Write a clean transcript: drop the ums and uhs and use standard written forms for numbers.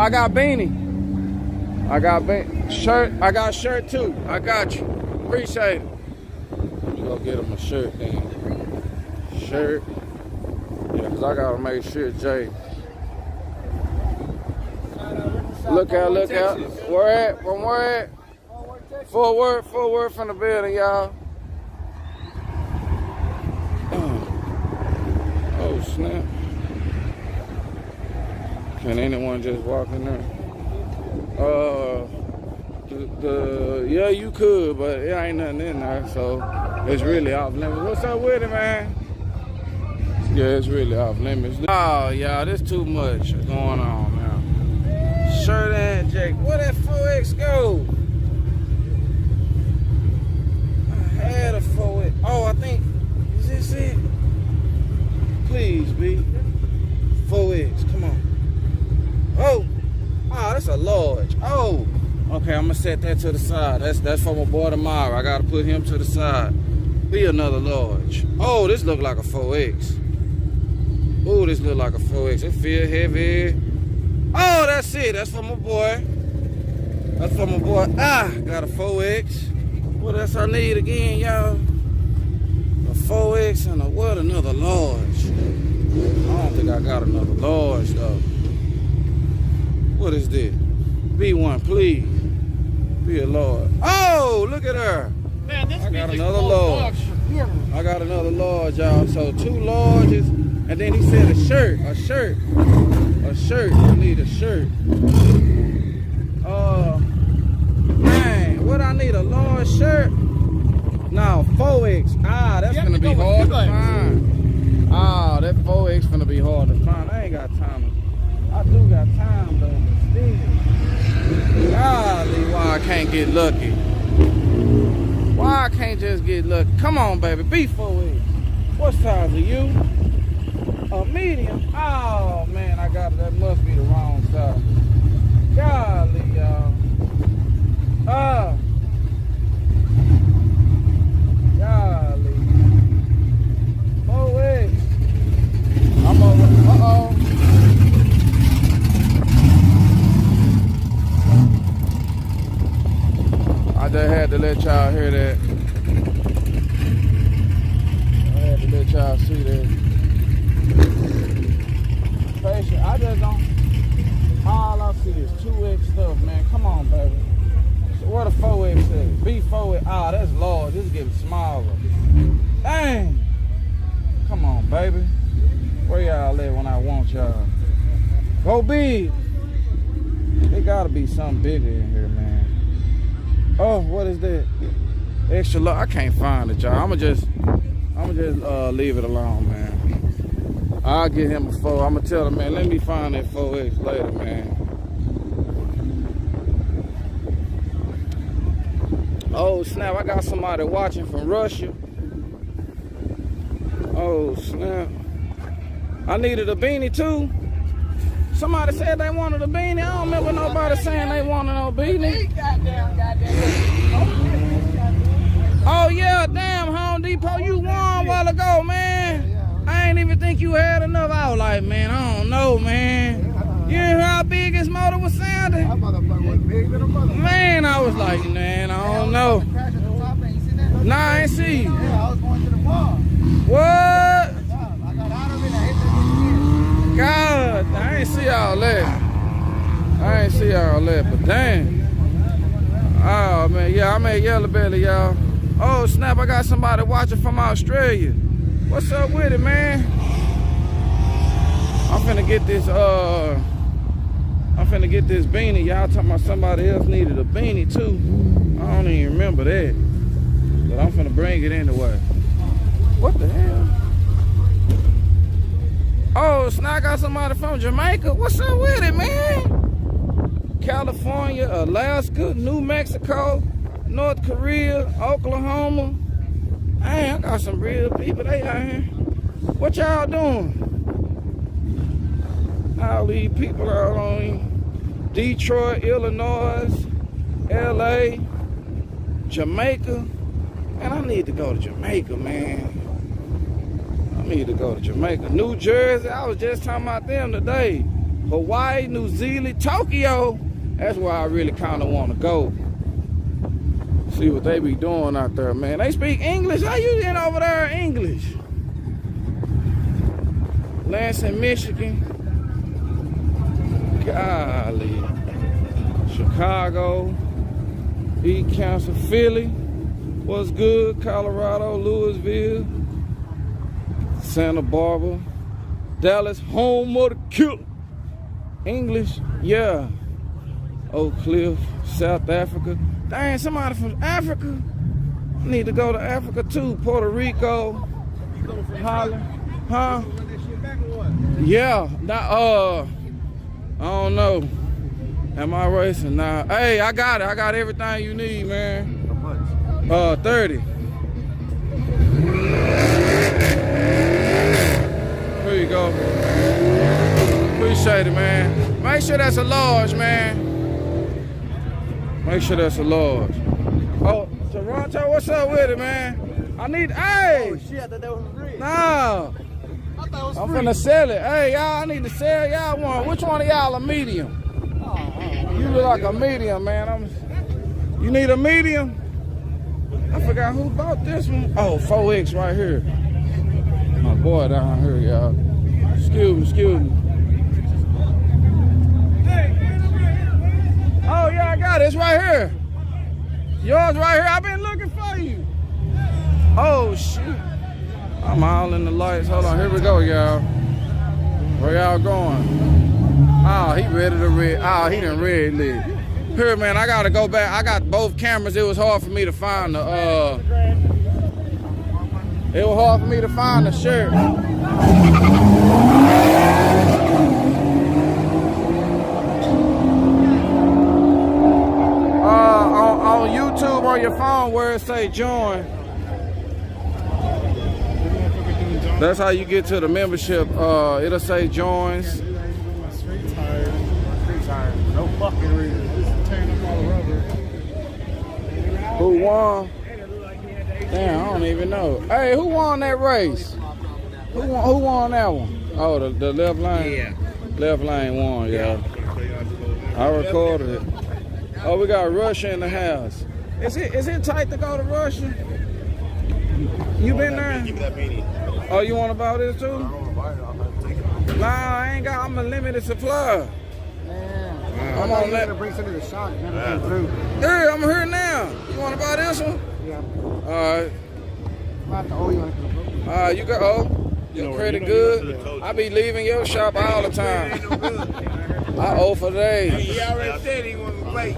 I got beanie. I got shirt. I got shirt too. I got you. Appreciate it. Let me go get him a shirt then. Shirt. Yeah, because I got to make sure Jay. Look out, look out. Where at? From where at? Fort Worth from the building, y'all. Oh, snap. Can anyone just walk in there? Yeah, you could, but it ain't nothing in there, so it's really off limits. What's up with it, man? Yeah, it's really off limits. Oh, y'all, this too much going on now. Shirt and jacket. Where that 4X go? I had a 4X. Oh, I think, is this it? Please, B. 4X, come on. Oh, that's a large. Oh, okay, I'm gonna set that to the side. That's for my boy tomorrow. I gotta put him to the side. Be another large. Oh, this look like a 4X. Oh, this look like a 4X. It feel heavy. Oh, that's it. That's for my boy. That's for my boy. Got a 4X. What else I need again, y'all? A 4X and another large. I don't think I got another large though. What is this? Be one, please. Be a large. Oh, look at her. Man, this I got another large. I got another large, y'all. So 2 larges, and then he said a shirt. A shirt. I need a shirt. Man, what I need, a large shirt? No, 4X. That's gonna be hard to find. That 4X gonna be hard to find. I ain't got time. I do got time though, but still. Golly, why I can't get lucky? Why I can't just get lucky? Come on, baby, be 4X. What size are you? A medium? Oh man, I got it. That must be the wrong size. Golly, y'all. Golly. 4X. I'm over. Uh-oh. I just had to let y'all hear that. I had to let y'all see that. Patient, I just don't. All I see is 2X stuff, man. Come on, baby. So what a 4X is? B4X. That's large. This is getting smaller. Dang. Come on, baby. Where y'all at when I want y'all? Go big. There gotta be something bigger in here, man. Oh, what is that? Extra large. I can't find it, y'all. I'ma just leave it alone, man. I'll get him a 4. I'ma tell him, man, let me find that 4X later, man. Oh snap! I got somebody watching from Russia. Oh snap! I needed a beanie too. Somebody said they wanted a beanie. I don't remember nobody saying they wanted no beanie. Oh yeah, damn Home Depot, you won a while ago, man. I ain't even think you had enough. I was like, man, I don't know, man. You hear how big his motor was sounding? Man, I was like, man, I don't know. Nah, I ain't see you. What? God, I ain't see all that. But dang. Oh, man, yeah, I'm at Yello Belly, y'all. Oh, snap, I got somebody watching from Australia. What's up with it, man? I'm finna get this beanie. Y'all talking about somebody else needed a beanie too. I don't even remember that. But I'm finna bring it anyway. What the hell? Oh, so now I got somebody from Jamaica. What's up with it, man? California, Alaska, New Mexico, North Korea, Oklahoma. Hey, I got some real people. They out here. What y'all doing? All these people are on Detroit, Illinois, LA, Jamaica. Man, I need to go to Jamaica, man. I need to go to Jamaica. New Jersey, I was just talking about them today. Hawaii, New Zealand, Tokyo. That's where I really kind of want to go. See what they be doing out there, man. They speak English. How you in over there in English? Lansing, Michigan. Golly. Chicago. East Council, Philly. What's good? Colorado, Louisville. Santa Barbara. Dallas, home of the killer. English, yeah. Oak Cliff, South Africa. Dang, somebody from Africa. I need to go to Africa too. Puerto Rico, Holland, huh? Yeah, I don't know. Am I racing? Nah. Hey, I got it. I got everything you need, man. How much? 30. Here you go. Appreciate it, man. Make sure that's a large, man. Make sure that's a large. Oh, Toronto, what's up with it, man? I need, hey! Oh shit, I thought that was free. Nah. I thought it was I'm free. finna sell it. Hey, y'all, I need to sell y'all one. Which one of y'all a medium? You look like a medium, man. You need a medium? I forgot who bought this one. Oh, 4X right here. My boy down here, y'all. Excuse me. Oh, yeah, I got it. It's right here. Yours right here. I've been looking for you. Oh, shit. I'm all in the lights. Hold on. Here we go, y'all. Where y'all going? Oh, he ready to red. Oh, he done red lit. Here, man, I got to go back. I got both cameras. It was hard for me to find the, it was hard for me to find the shirt. On YouTube on your phone where it say join. That's how you get to the membership. It'll say joins. No fucking reason. Just tearing up all the rubber. Who won? Damn, I don't even know. Hey, who won that race? Who won that one? Oh, the left lane? Yeah. Left lane won, y'all. I recorded it. Oh, we got Russia in the house. Is it tight to go to Russia? You been there? Give me that beanie. Oh, you want to buy this too? I don't want to buy it. I'm going to take it. Nah, I ain't got. I'm a limited supply. Yeah. I'm on that. Bring something to the shop. Never came through. Here, I'm here now. You want to buy this one? Yeah. All right. I have to owe you like You got your credit good. I be leaving your shop all the time. I owe for days. He already said he wasn't pay.